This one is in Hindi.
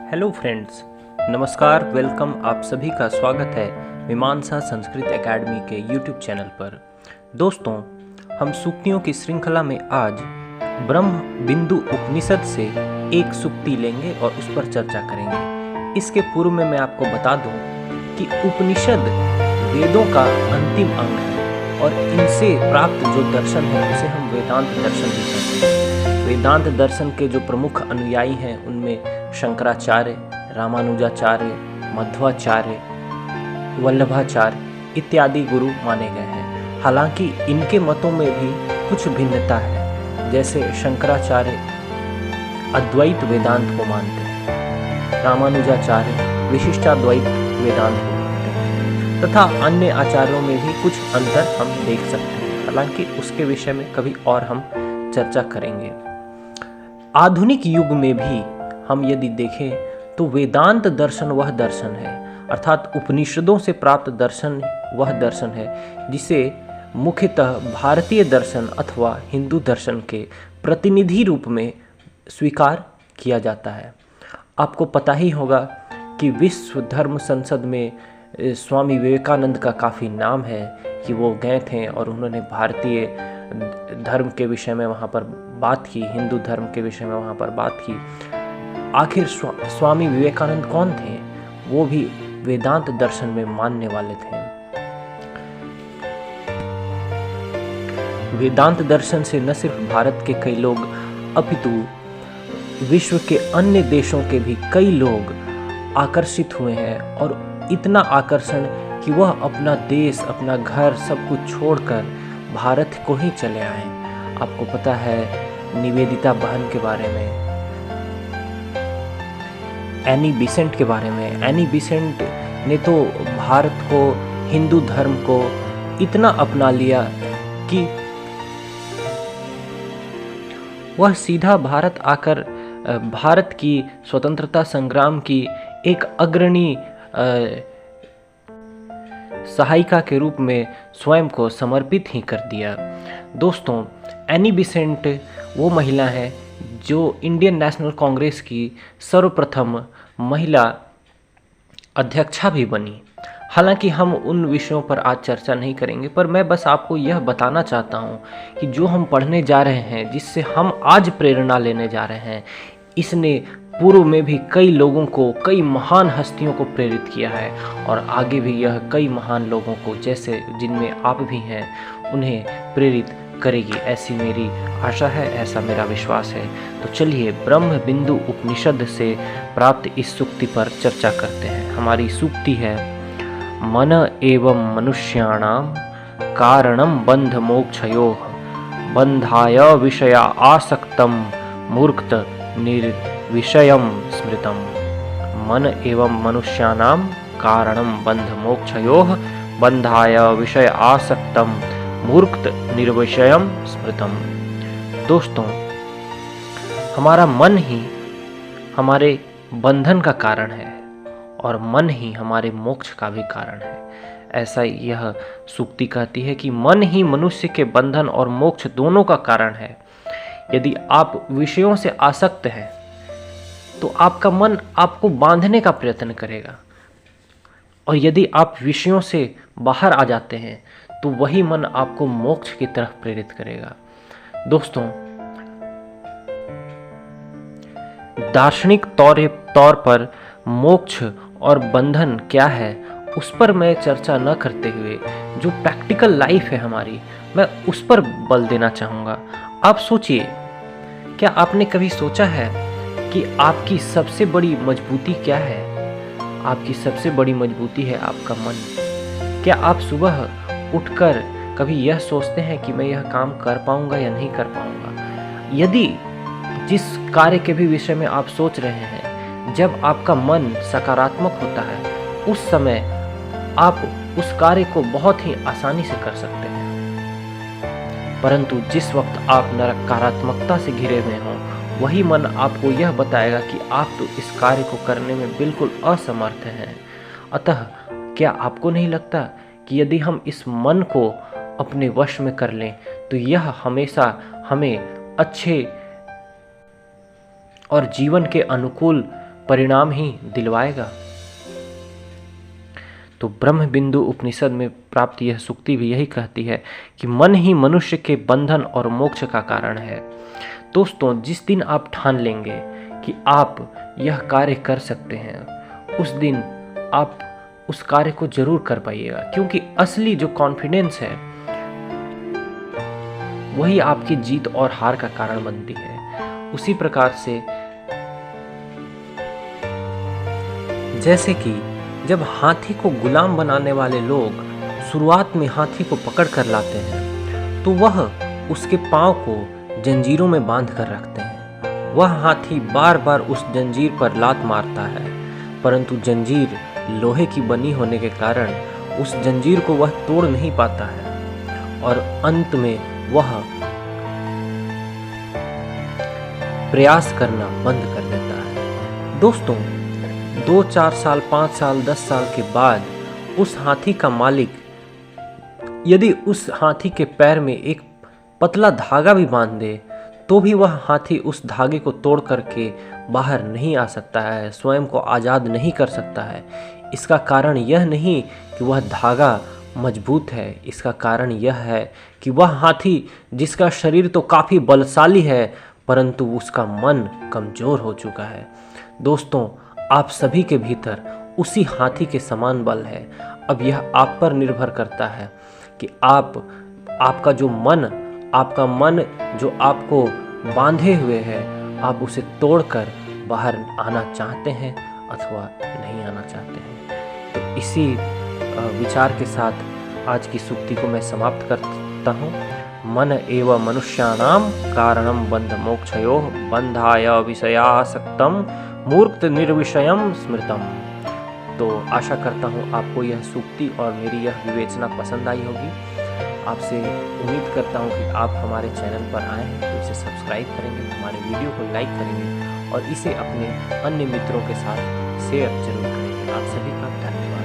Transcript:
हेलो फ्रेंड्स, नमस्कार, वेलकम। आप सभी का स्वागत है मीमांसा संस्कृत एकेडमी के यूट्यूब चैनल पर। दोस्तों, हम सूक्तियों की श्रृंखला में आज ब्रह्म बिंदु उपनिषद से एक सूक्ति लेंगे और उस पर चर्चा करेंगे। इसके पूर्व में मैं आपको बता दूं कि उपनिषद वेदों का अंतिम अंग है और इनसे प्राप्त जो दर्शन है उसे हम वेदांत दर्शन भी कहते हैं। वेदांत दर्शन के जो प्रमुख अनुयायी हैं उनमें शंकराचार्य, रामानुजाचार्य, मध्वाचार्य, वल्लभाचार्य इत्यादि गुरु माने गए हैं। हालांकि इनके मतों में भी कुछ भिन्नता है। जैसे शंकराचार्य अद्वैत वेदांत को मानते हैं, रामानुजाचार्य विशिष्टाद्वैत वेदांत को मानते हैं, तथा अन्य आचार्यों में भी कुछ अंतर हम देख सकते हैं। हालांकि उसके विषय में कभी और हम चर्चा करेंगे। आधुनिक युग में भी हम यदि देखें तो वेदांत दर्शन वह दर्शन है, अर्थात उपनिषदों से प्राप्त दर्शन वह दर्शन है जिसे मुख्यतः भारतीय दर्शन अथवा हिंदू दर्शन के प्रतिनिधि रूप में स्वीकार किया जाता है। आपको पता ही होगा कि विश्व धर्म संसद में स्वामी विवेकानंद का काफ़ी नाम है कि वो गए थे और उन्होंने भारतीय धर्म के विषय में वहाँ पर बात की, हिंदू धर्म के विषय में वहाँ पर बात की। आखिर स्वामी विवेकानंद कौन थे? वो भी वेदांत दर्शन में मानने वाले थे। वेदांत दर्शन से न सिर्फ भारत के कई लोग अपितु विश्व के अन्य देशों के भी कई लोग आकर्षित हुए हैं, और इतना आकर्षण कि वह अपना देश, अपना घर सब कुछ छोड़कर भारत को ही चले आए। आपको पता है निवेदिता बहन के बारे में, एनी बिसेंट के बारे में। एनी बिसेंट ने तो भारत को, हिंदू धर्म को इतना अपना लिया कि वह सीधा भारत आकर भारत की स्वतंत्रता संग्राम की एक अग्रणी सहायिका के रूप में स्वयं को समर्पित ही कर दिया। दोस्तों, एनी बिसेंट वो महिला है जो इंडियन नेशनल कांग्रेस की सर्वप्रथम महिला अध्यक्षा भी बनी। हालांकि हम उन विषयों पर आज चर्चा नहीं करेंगे, पर मैं बस आपको यह बताना चाहता हूँ कि जो हम पढ़ने जा रहे हैं, जिससे हम आज प्रेरणा लेने जा रहे हैं, इसने पूर्व में भी कई लोगों को, कई महान हस्तियों को प्रेरित किया है, और आगे भी यह कई महान लोगों को, जैसे जिनमें आप भी हैं, उन्हें प्रेरित करेगी। ऐसी मेरी आशा है, ऐसा मेरा विश्वास है। तो चलिए ब्रह्म बिंदु उपनिषद से प्राप्त इस सूक्ति पर चर्चा करते हैं। हमारी सूक्ति है, मन एवं मनुष्याणाम कारणम बंध मोक्षयोः बंधाय विषया आसक्तम मूर्ख निर्विषयम स्मृतम। मन एवं मनुष्याणाम कारणम बंध मोक्षयोः बंधाय विषय आसक्तम मूर्ख निर्विषयम स्मृतम। दोस्तों, हमारा मन ही हमारे बंधन का कारण है और मन ही हमारे मोक्ष का भी कारण है। ऐसा यह सूक्ति कहती है कि मन ही मनुष्य के बंधन और मोक्ष दोनों का कारण है। यदि आप विषयों से आसक्त हैं तो आपका मन आपको बांधने का प्रयत्न करेगा, और यदि आप विषयों से बाहर आ जाते हैं तो वही मन आपको मोक्ष की तरफ प्रेरित करेगा। दोस्तों, दार्शनिक तौर पर मोक्ष और बंधन क्या है उस पर मैं चर्चा न करते हुए जो प्रैक्टिकल लाइफ है हमारी, मैं उस पर बल देना चाहूँगा। आप सोचिए, क्या आपने कभी सोचा है कि आपकी सबसे बड़ी मजबूती क्या है? आपकी सबसे बड़ी मजबूती है आपका मन। क्या आप सुबह उठकर कभी यह सोचते हैं कि मैं यह काम कर पाऊंगा या नहीं कर पाऊंगा? यदि जिस कार्य के भी विषय में आप सोच रहे हैं, जब आपका मन सकारात्मक होता है, उस समय आप उस कार्य को बहुत ही आसानी से कर सकते हैं। परंतु जिस वक्त आप नकारात्मकता से घिरे हुए हों, वही मन आपको यह बताएगा कि आप तो इस कार्य को करने में बिल्कुल असमर्थ हैं। अतः क्या आपको नहीं लगता कि यदि हम इस मन को अपने वश में कर लें तो यह हमेशा हमें अच्छे और जीवन के अनुकूल परिणाम ही दिलवाएगा। तो ब्रह्म बिंदु उपनिषद में प्राप्त यह सूक्ति भी यही कहती है कि मन ही मनुष्य के बंधन और मोक्ष का कारण है। दोस्तों, जिस दिन आप ठान लेंगे कि आप यह कार्य कर सकते हैं, उस दिन आप उस कार्य को जरूर कर पाइएगा, क्योंकि असली जो कॉन्फिडेंस है वही आपकी जीत और हार का कारण बनती है। उसी प्रकार से जैसे कि जब हाथी को गुलाम बनाने वाले लोग शुरुआत में हाथी को पकड़ कर लाते हैं, तो वह उसके पांव को जंजीरों में बांध कर रखते हैं। वह हाथी बार बार उस जंजीर पर लात मारता है, परंतु जंजीर लोहे की बनी होने के कारण उस जंजीर को वह तोड़ नहीं पाता है और अंत में वह प्रयास करना बंद कर देता है। दोस्तों, 2-4 साल, 5 साल, 10 साल के बाद उस हाथी का मालिक यदि उस हाथी के पैर में एक पतला धागा भी बांध दे, तो भी वह हाथी उस धागे को तोड़ करके बाहर नहीं आ सकता है, स्वयं को आज़ाद नहीं कर सकता है। इसका कारण यह नहीं कि वह धागा मजबूत है, इसका कारण यह है कि वह हाथी, जिसका शरीर तो काफ़ी बलशाली है, परंतु उसका मन कमज़ोर हो चुका है। दोस्तों, आप सभी के भीतर उसी हाथी के समान बल है। अब यह आप पर निर्भर करता है कि आपका मन जो आपको बांधे हुए है, आप उसे तोड़कर बाहर आना चाहते हैं अथवा नहीं आना चाहते हैं। तो इसी विचार के साथ आज की सूक्ति को मैं समाप्त करता हूँ। मन एव मनुष्याणां कारणं बंध मोक्षयोः बंधाय विषयासक्तं मूर्ख निर्विषयं स्मृतम्। तो आशा करता हूँ आपको यह सूक्ति और मेरी यह विवेचना पसंद आई होगी। आपसे उम्मीद करता हूँ कि आप हमारे चैनल पर आए हैं तो इसे सब्सक्राइब करेंगे, हमारे वीडियो को लाइक करेंगे और इसे अपने अन्य मित्रों के साथ शेयर जरूर करेंगे। आप सभी का धन्यवाद।